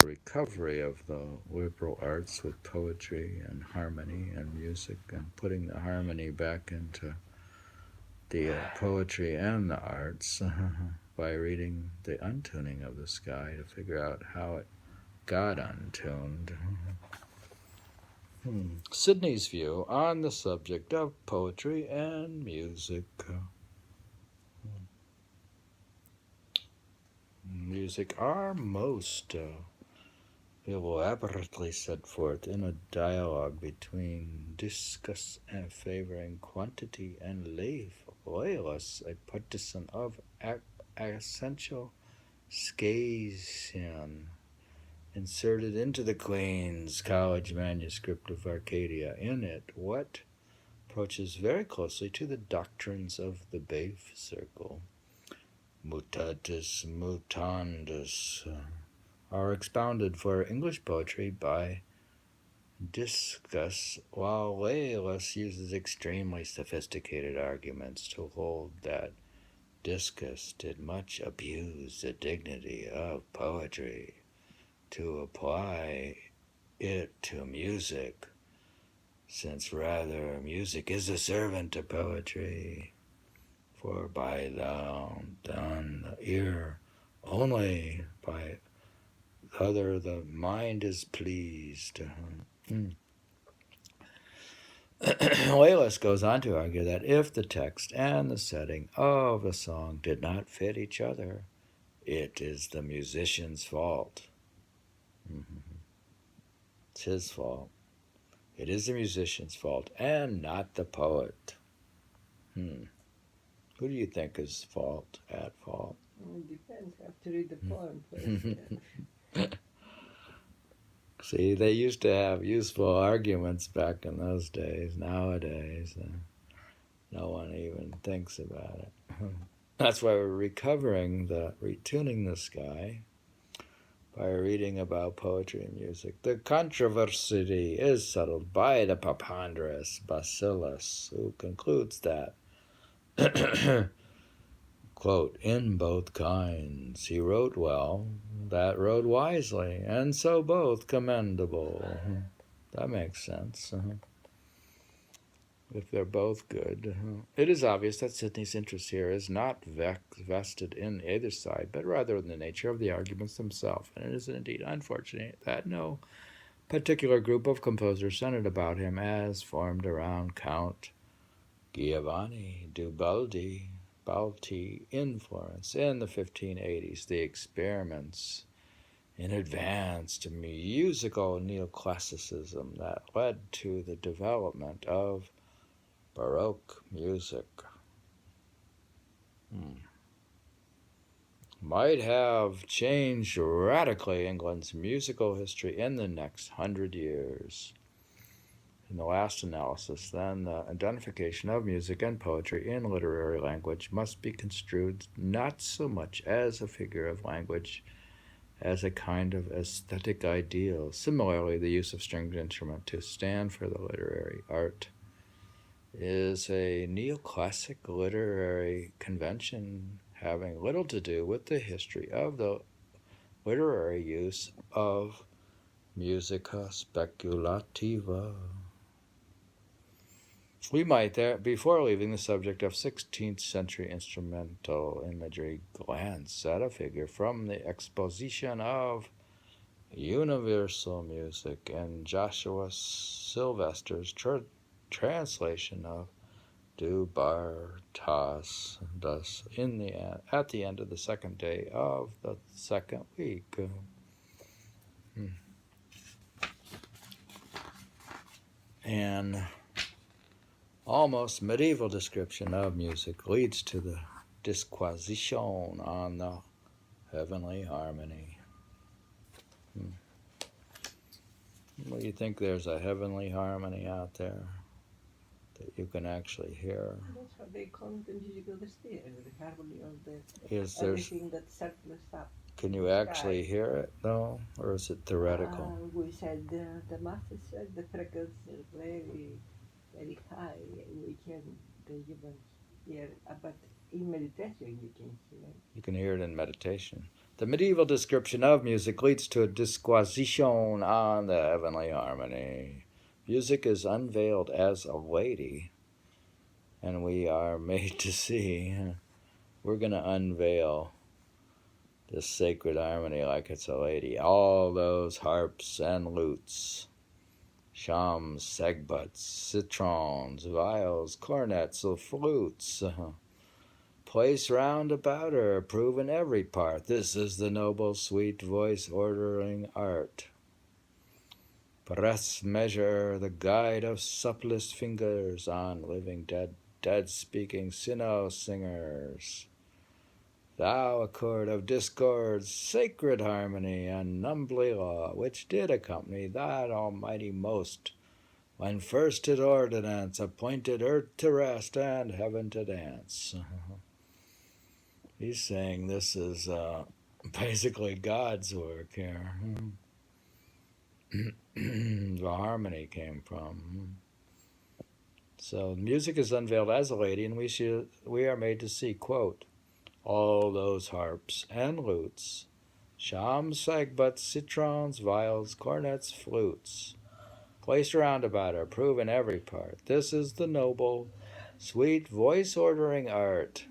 recovery of the liberal arts with poetry and harmony and music, and putting the harmony back into the poetry and the arts by reading the untuning of the sky to figure out how it got untuned. Sidney's view on the subject of poetry and music. Music are most elaborately set forth in a dialogue between Dicus favoring quantity and Lalus, a partisan of essential scation, inserted into the Queen's College manuscript of Arcadia. In it, what approaches very closely to the doctrines of the Baif circle, mutatis mutandis, are expounded for English poetry by Dicus, while Lalus uses extremely sophisticated arguments to hold that Dicus did much abuse the dignity of poetry to apply it to music, since rather music is a servant to poetry, for by the ear only, by the other the mind is pleased. Lalus goes on to argue that if the text and the setting of a song did not fit each other, it is the musician's fault. It's his fault. It is the musician's fault and not the poet. Who do you think is at fault? It depends. I have to read the poem first. See, they used to have useful arguments back in those days. Nowadays, no one even thinks about it. That's why we're retuning the sky by reading about poetry and music. The controversy is settled by the ponderous Bacillus, who concludes that, quote, in both kinds he wrote well, that wrote wisely, and so both commendable. That makes sense. If they're both good. It is obvious that Sidney's interest here is not vested in either side, but rather in the nature of the arguments themselves, and it is indeed unfortunate that no particular group of composers centered about him as formed around Count Giovanni Balti in Florence in the 1580s. The experiments in advanced musical neoclassicism that led to the development of Baroque music might have changed radically England's musical history in the next 100 years. In the last analysis, then, the identification of music and poetry in literary language must be construed not so much as a figure of language as a kind of aesthetic ideal. Similarly, the use of stringed instrument to stand for the literary art is a neoclassic literary convention having little to do with the history of the literary use of musica speculativa. We might, before leaving the subject of 16th century instrumental imagery, glance at a figure from the exposition of universal music in Joshua Sylvester's translation of Du Bartas at the end of the second day of the second week. An almost medieval description of music leads to the disquisition on the heavenly harmony. Well, you think there's a heavenly harmony out there that you can actually hear? That's what they call it in musical the harmony of everything that surplus up. Can you actually hear it, though? Or is it theoretical? We said, the master said the frequency is very, very high. We can even hear, but in meditation you can hear it. You can hear it in meditation. The medieval description of music leads to a disquisition on the heavenly harmony. Music is unveiled as a lady, and we are made to see. We're going to unveil this sacred harmony like it's a lady. All those harps and lutes, shams, segbuts, citrons, viols, cornets, flutes, place round about her, prove in every part. This is the noble, sweet voice ordering art. Breath's measure, the guide of supplest fingers on living dead speaking sinno singers. Thou accord of discords, sacred harmony, and numbly law, which did accompany that almighty most, when first his ordinance appointed earth to rest and heaven to dance. He's saying this is basically God's work here. The harmony came from. So music is unveiled as a lady, and we are made to see, quote, all those harps and lutes, shams, segbuts, citrons, viols, cornets, flutes, placed round about her, prove in every part. This is the noble, sweet voice-ordering art.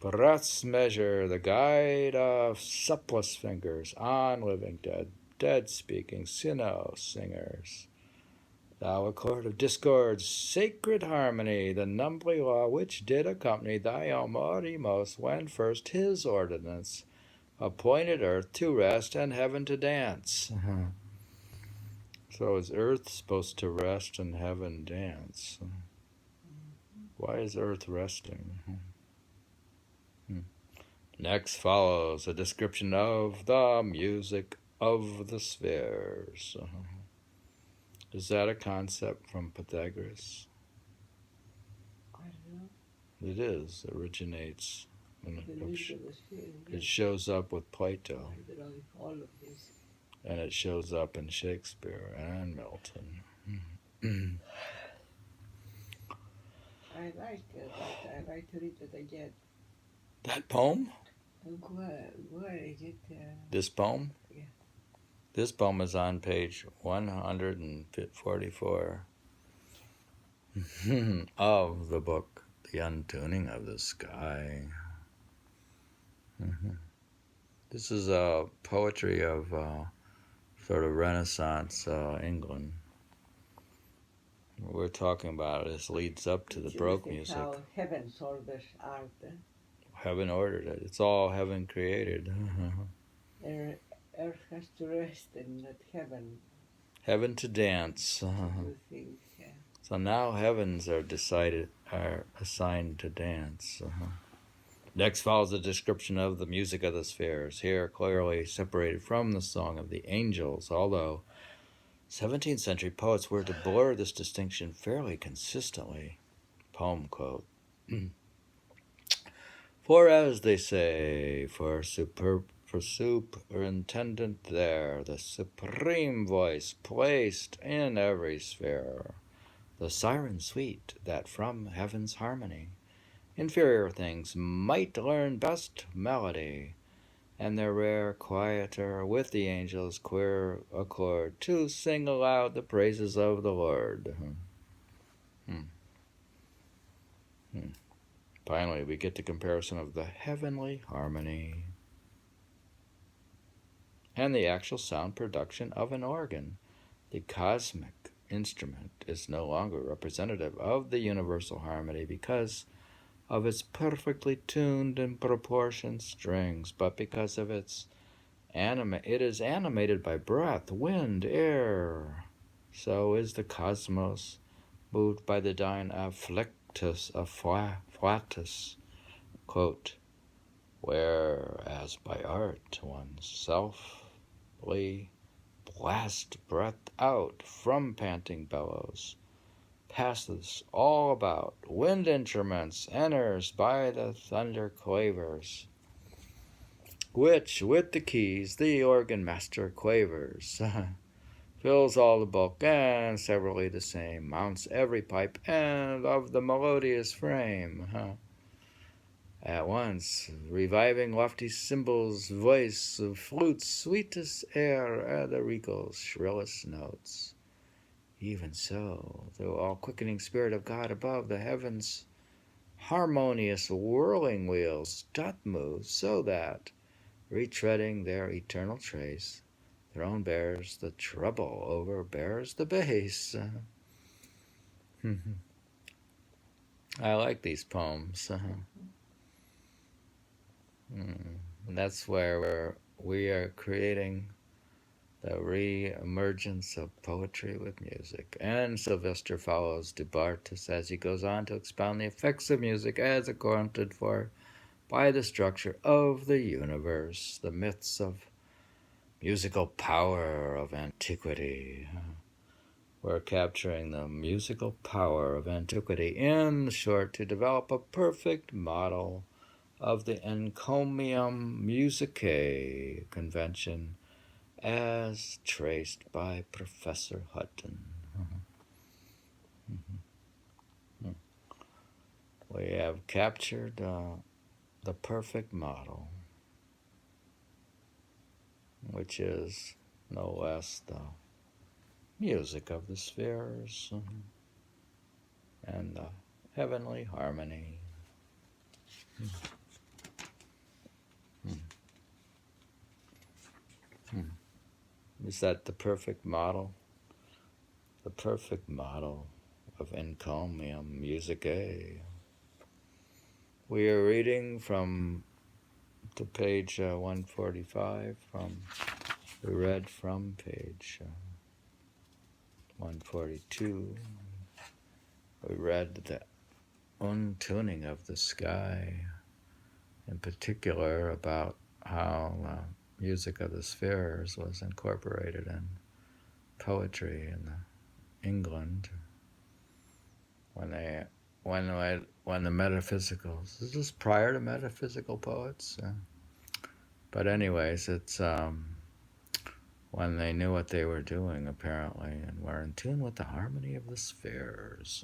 Breath's measure, the guide of supplest fingers on living dead speaking sinno singers. Thou accord of discords, sacred harmony, the numbly law which did accompany thy almighty most, when first his ordinance appointed earth to rest and heaven to dance. So is earth supposed to rest and heaven dance? Why is earth resting? Next follows a description of the music of the spheres. Is that a concept from Pythagoras? I don't know. It is. It originates. It It shows up with Plato. all of this. And it shows up in Shakespeare and Milton. I like it, but I like to read it again. That poem? Where is it? This poem? Yeah. This poem is on page 144 of the book, The Untuning of the Sky. This is poetry of sort of Renaissance England. We're talking about this leads up to the Baroque music. How heaven orders art. Heaven ordered it. It's all heaven created. Earth has to rest and not heaven. Heaven to dance. Two things, yeah. So now heavens are assigned to dance. Next follows a description of the music of the spheres, here clearly separated from the song of the angels, although 17th century poets were to blur this distinction fairly consistently. Poem quote. For as they say, for superintendent there, the supreme voice placed in every sphere, the siren sweet that from heaven's harmony inferior things might learn best melody, and their rare quieter with the angels' queer accord to sing aloud the praises of the Lord. Finally, we get the comparison of the heavenly harmony and the actual sound production of an organ. The cosmic instrument is no longer representative of the universal harmony because of its perfectly tuned and proportioned strings, but because of it is animated by breath, wind, air. So is the cosmos moved by the divine afflatus, quote, whereas by art one's selfly blast breath out from panting bellows, passes all about, wind instruments enters by the thunder quavers, which with the keys the organ master quavers, fills all the bulk and severally the same, mounts every pipe and of the melodious frame. At once, reviving lofty cymbals' voice of flute's sweetest air, Adarico's shrillest notes. Even so, through all quickening spirit of God above, the heavens' harmonious whirling wheels doth move, so that, retreading their eternal trace, throne bears the treble, overbears the bass. I like these poems. That's where we are creating the re-emergence of poetry with music. And Sylvester follows Dubartas as he goes on to expound the effects of music as accounted for by the structure of the universe, the myths of musical power of antiquity. We're capturing the musical power of antiquity, in short, to develop a perfect model of the encomium musicae convention as traced by Professor Hutton. We have captured the perfect model, which is no less the music of the spheres and the heavenly harmony. Is that the perfect model? The perfect model of encomium musicae. We are reading from to page 145. We read from page 142. We read the untuning of the sky, in particular about how music of the spheres was incorporated in poetry in England when the metaphysicals. This is prior to metaphysical poets, but anyways, it's when they knew what they were doing apparently, and were in tune with the harmony of the spheres.